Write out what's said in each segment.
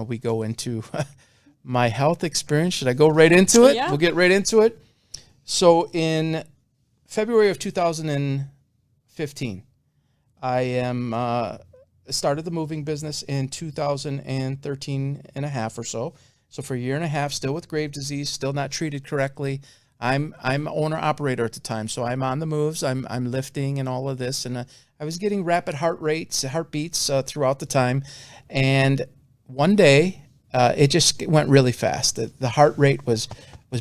we go into my health experience. Should I go right into it? Yeah. We'll get right into it. So in February of 2015, I started the moving business in 2013 and a half or so. So for a year and a half, still with Graves' disease, still not treated correctly. I'm owner operator at the time, so I'm on the moves. I'm lifting and all of this, and I was getting rapid heartbeats throughout the time. And one day, it just went really fast. The heart rate was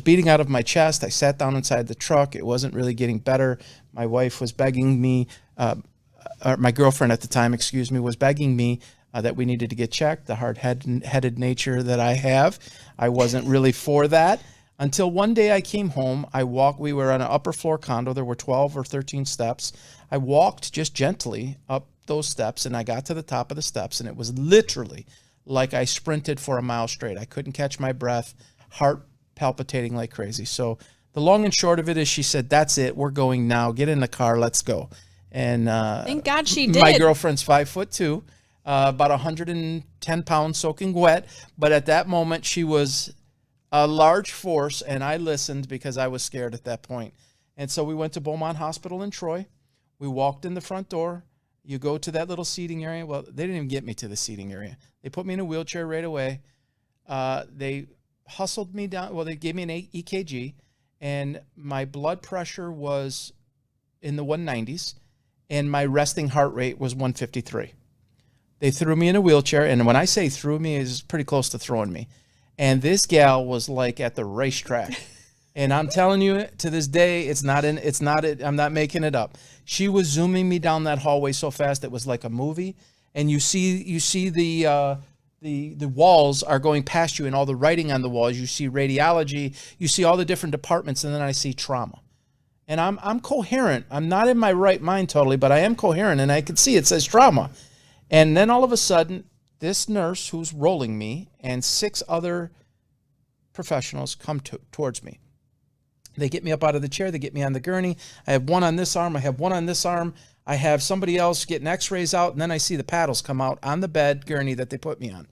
beating out of my chest. I sat down inside the truck. It wasn't really getting better. My wife was begging me, or my girlfriend at the time, was begging me that we needed to get checked. The hard-headed nature that I have, I wasn't really for that. Until one day I came home, we were on an upper floor condo. There were 12 or 13 steps. I walked just gently up those steps, and I got to the top of the steps, and it was literally like I sprinted for a mile straight. I couldn't catch my breath, heart palpitating like crazy. So the long and short of it is she said, "That's it. We're going now. Get in the car. Let's go." And thank God she did. My girlfriend's 5'2", about 110 pounds soaking wet. But at that moment, she was a large force, and I listened because I was scared at that point. And so we went to Beaumont Hospital in Troy. We walked in the front door. You go to that little seating area. Well, they didn't even get me to the seating area. They put me in a wheelchair right away. They hustled me down. Well, they gave me an EKG, and my blood pressure was in the 190s, and my resting heart rate was 153. They threw me in a wheelchair, and when I say threw me, it's pretty close to throwing me. And this gal was like at the racetrack. And I'm telling you, to this day, I'm not making it up. She was zooming me down that hallway so fast it was like a movie. And you see the walls are going past you and all the writing on the walls. You see radiology, you see all the different departments, and then I see trauma. And I'm coherent. I'm not in my right mind totally, but I am coherent, and I can see it says trauma. And then all of a sudden, this nurse who's rolling me and 6 other professionals come towards me. They get me up out of the chair. They get me on the gurney. I have one on this arm. I have one on this arm. I have somebody else getting x-rays out, and then I see the paddles come out on the bed gurney that they put me on.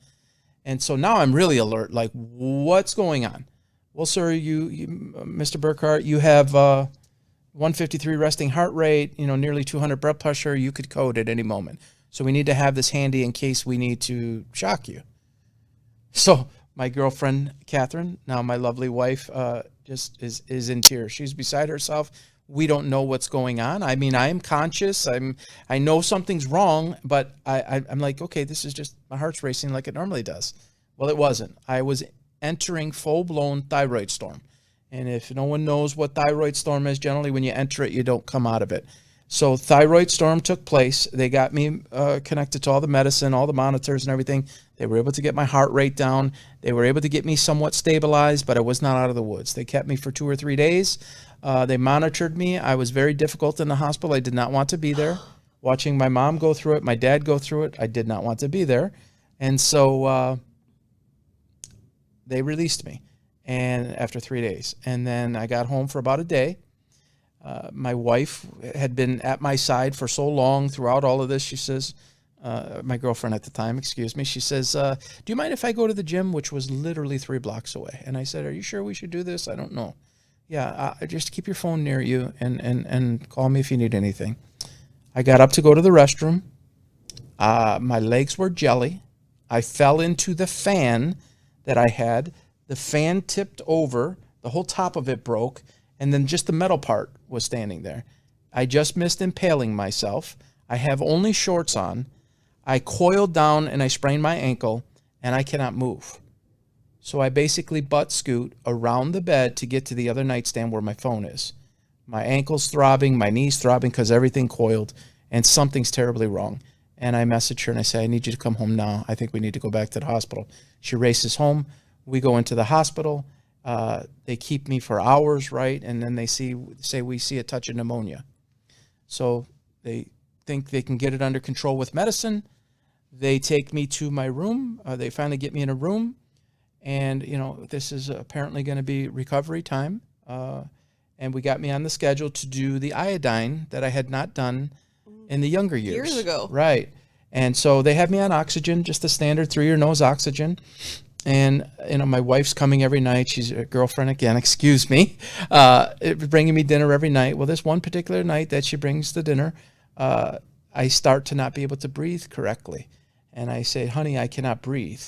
And so now I'm really alert, like, what's going on? Well, sir, you Mr. Burkhart, you have 153 resting heart rate, nearly 200 blood pressure. You could code at any moment. So we need to have this handy in case we need to shock you. So my girlfriend, Catherine, now my lovely wife, just is in tears. She's beside herself. We don't know what's going on. I mean, I am conscious. I know something's wrong, but I'm like, okay, this is just my heart's racing like it normally does. Well, it wasn't. I was entering full-blown thyroid storm. And if no one knows what thyroid storm is, generally when you enter it, you don't come out of it. So thyroid storm took place. They got me connected to all the medicine, all the monitors and everything. They were able to get my heart rate down. They were able to get me somewhat stabilized, but I was not out of the woods. They kept me for 2 or 3 days. They monitored me. I was very difficult in the hospital. I did not want to be there. Watching my mom go through it, my dad go through it, I did not want to be there. And so they released me and after 3 days. And then I got home for about a day. My wife had been at my side for so long throughout all of this. She says, my girlfriend at the time, she says, do you mind if I go to the gym, which was literally 3 blocks away? And I said, are you sure we should do this? I don't know. Yeah, just keep your phone near you and call me if you need anything. I got up to go to the restroom. My legs were jelly. I fell into the fan that I had. The fan tipped over. The whole top of it broke. And then just the metal part was standing there. I just missed impaling myself. I have only shorts on. I coiled down and I sprained my ankle, and I cannot move. So I basically butt scoot around the bed to get to the other nightstand where my phone is. My ankle's throbbing, my knee's throbbing because everything coiled, and something's terribly wrong. And I message her and I say, I need you to come home now. I think we need to go back to the hospital. She races home. We go into the hospital. They keep me for hours, right? And then they say we see a touch of pneumonia. So they think they can get it under control with medicine. They take me to my room. They finally get me in a room. And, this is apparently going to be recovery time. And we got me on the schedule to do the iodine that I had not done in the younger years. Years ago. Right. And so they have me on oxygen, just the standard through your nose oxygen. And, my wife's coming every night. She's a girlfriend again, excuse me, bringing me dinner every night. Well, this one particular night that she brings the dinner, I start to not be able to breathe correctly. And I say, honey, I cannot breathe.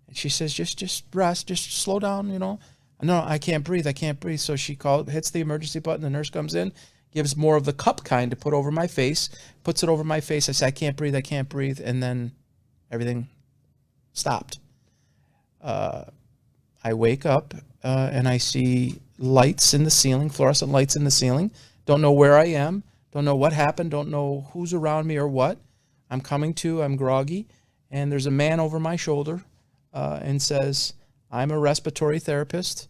And she says, just rest, just slow down, No, I can't breathe. So she hits the emergency button. The nurse comes in, gives more of the cup kind to put over my face, puts it over my face. I say, I can't breathe. And then everything stopped. I wake up and I see lights in the ceiling, fluorescent lights in the ceiling. Don't know where I am. Don't know what happened. Don't know who's around me or what. I'm coming to. I'm groggy. And there's a man over my shoulder and says, I'm a respiratory therapist.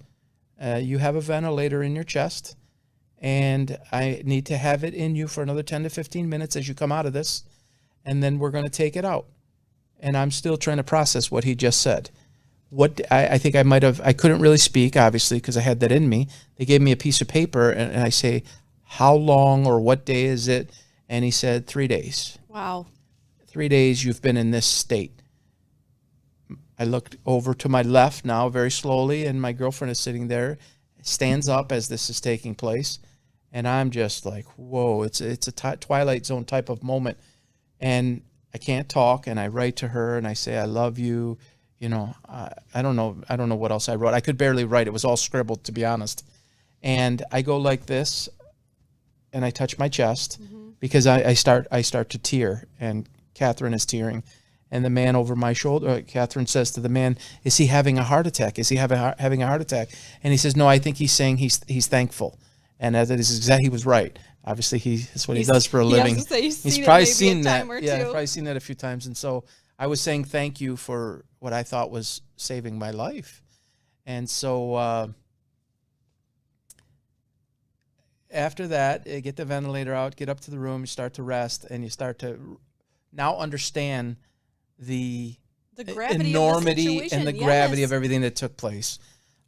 You have a ventilator in your chest. And I need to have it in you for another 10 to 15 minutes as you come out of this. And then we're going to take it out. And I'm still trying to process what he just said. I think I couldn't really speak, obviously, because I had that in me. They gave me a piece of paper, and I say, how long or what day is it? And he said, 3 days. Wow. 3 days you've been in this state. I looked over to my left now very slowly, and my girlfriend is sitting there, stands up as this is taking place. And I'm just like, whoa, it's a Twilight Zone type of moment. And I can't talk, and I write to her, and I say, I love you. I don't know what else I wrote. I could barely write. It was all scribbled, to be honest. And I go like this, and I touch my chest because I start to tear, and Catherine is tearing. And the man over my shoulder, Catherine says to the man, is he having a heart attack? Is he having a heart attack? And he says, no, I think he's saying he's thankful. And that is exactly, he was right. Obviously, that's what he does for a living. He's probably seen that. Yeah, probably seen that a few times. And so I was saying thank you for what I thought was saving my life. And so after that, you get the ventilator out, get up to the room, you start to rest, and you start to now understand the gravity enormity of the and the gravity of everything that took place.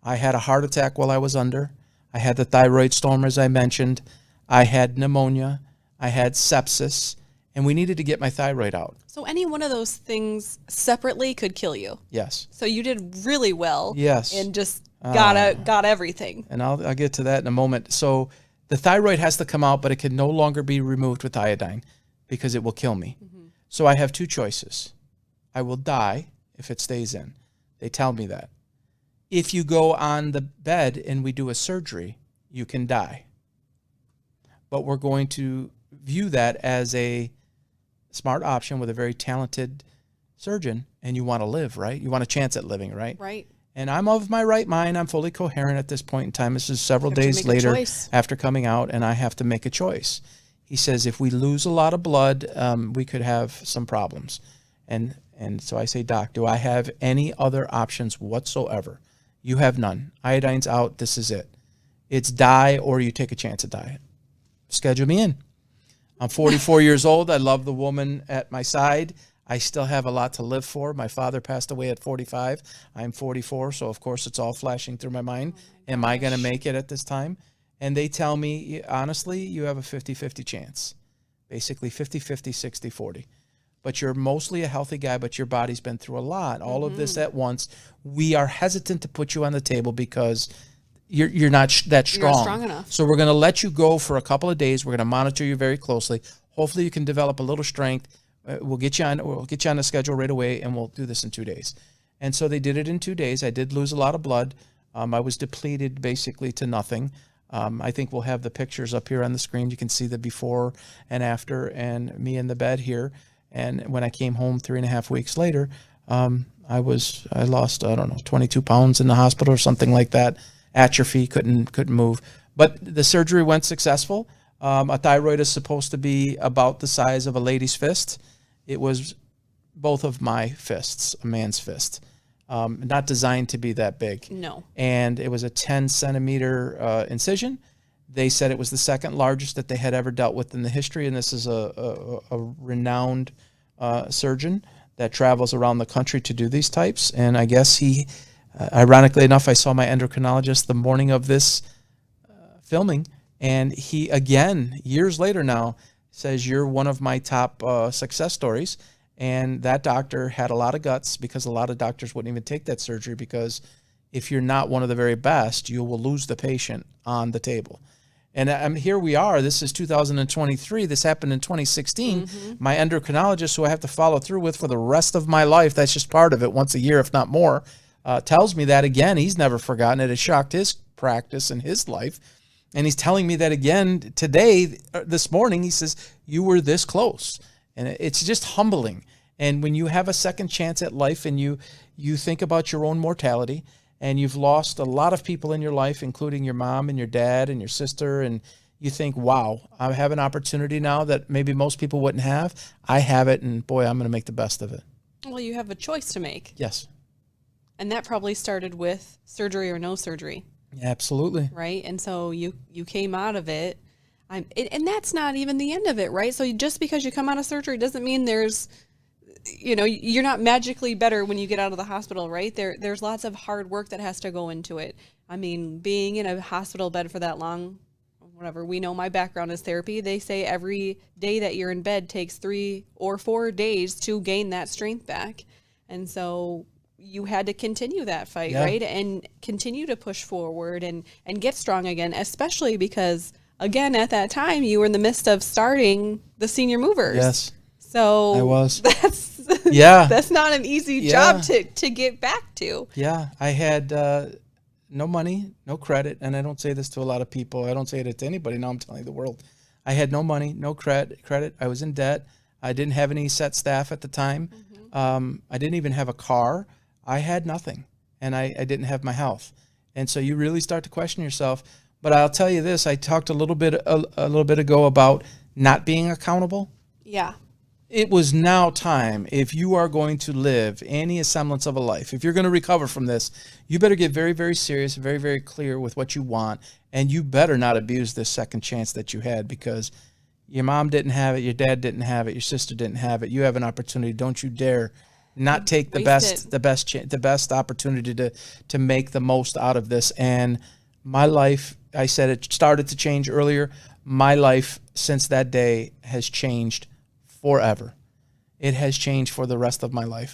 I had a heart attack while I was under. I had the thyroid storm, as I mentioned. I had pneumonia. I had sepsis. And we needed to get my thyroid out. So any one of those things separately could kill you. Yes. So you did really well. Yes. And just got everything. And I'll get to that in a moment. So the thyroid has to come out, but it can no longer be removed with iodine because it will kill me. Mm-hmm. So I have two choices. I will die if it stays in. They tell me that. If you go on the bed and we do a surgery, you can die. But we're going to view that as a smart option with a very talented surgeon, and you want to live, right? You want a chance at living, right? Right. And I'm of my right mind. I'm fully coherent at this point in time. This is several days later after coming out, and I have to make a choice. He says, if we lose a lot of blood, we could have some problems. And so I say, Doc, do I have any other options whatsoever? You have none. Iodine's out. This is it. It's die or you take a chance at dying. Schedule me in. I'm 44 years old. I love the woman at my side. I still have a lot to live for. My father passed away at 45. I'm 44, so of course it's all flashing through my mind. Am I going to make it at this time? And they tell me, honestly, you have a 50-50 chance. Basically 50-50, 60-40. But you're mostly a healthy guy, but your body's been through a lot. All of this at once. We are hesitant to put you on the table because you're not that strong. You're not strong enough. So we're going to let you go for a couple of days. We're going to monitor you very closely. Hopefully you can develop a little strength. We'll get you on the schedule right away, and we'll do this in 2 days. And so they did it in 2 days. I did lose a lot of blood. I was depleted basically to nothing. I think we'll have the pictures up here on the screen. You can see the before and after, and me in the bed here. And when I came home 3.5 weeks later, I lost, 22 pounds in the hospital or something like that. Atrophy, couldn't move. But the surgery went successful. A thyroid is supposed to be about the size of a lady's fist. It was both of my fists, a man's fist. Not designed to be that big. No. And it was a 10-centimeter incision. They said it was the second largest that they had ever dealt with in the history, and this is a renowned surgeon that travels around the country to do these types. And I guess he, ironically enough, I saw my endocrinologist the morning of this filming, and he, again, years later now, says, you're one of my top success stories. And that doctor had a lot of guts, because a lot of doctors wouldn't even take that surgery, because if you're not one of the very best, you will lose the patient on the table. And here we are. This is 2023. This happened in 2016. My endocrinologist, who I have to follow through with for the rest of my life, that's just part of it, once a year, if not more, tells me that again. He's never forgotten it. It shocked his practice and his life. And he's telling me that again today, this morning. He says, you were this close. And it's just humbling. And when you have a second chance at life, and you think about your own mortality, and you've lost a lot of people in your life, including your mom and your dad and your sister, and you think, wow, I have an opportunity now that maybe most people wouldn't have. I have it, and boy, I'm going to make the best of it. Well, you have a choice to make. Yes. And that probably started with surgery or no surgery. Absolutely. Right? And so you came out of it. And that's not even the end of it, right? So just because you come out of surgery doesn't mean there's, you're not magically better when you get out of the hospital, right? There's lots of hard work that has to go into it. I mean, being in a hospital bed for that long, whatever, we know my background is therapy. They say every day that you're in bed takes 3 or 4 days to gain that strength back. And so you had to continue that fight, right? And continue to push forward and get strong again, especially because, again, at that time, you were in the midst of starting the senior movers. Yes. So I was. That's not an easy job to get back to. Yeah. I had no money, no credit. And I don't say this to a lot of people. I don't say it to anybody. Now I'm telling the world. I had no money, no credit. I was in debt. I didn't have any set staff at the time. I didn't even have a car. I had nothing. And I didn't have my health. And so you really start to question yourself. But I'll tell you this. I talked a little bit ago about not being accountable. Yeah. It was now time, if you are going to live any semblance of a life, if you're going to recover from this, you better get very, very serious, very, very clear with what you want, and you better not abuse this second chance that you had, because your mom didn't have it, your dad didn't have it, your sister didn't have it. You have an opportunity. Don't you dare not take the best opportunity to make the most out of this. And my life, I said it started to change earlier. My life since that day has changed forever. It has changed for the rest of my life.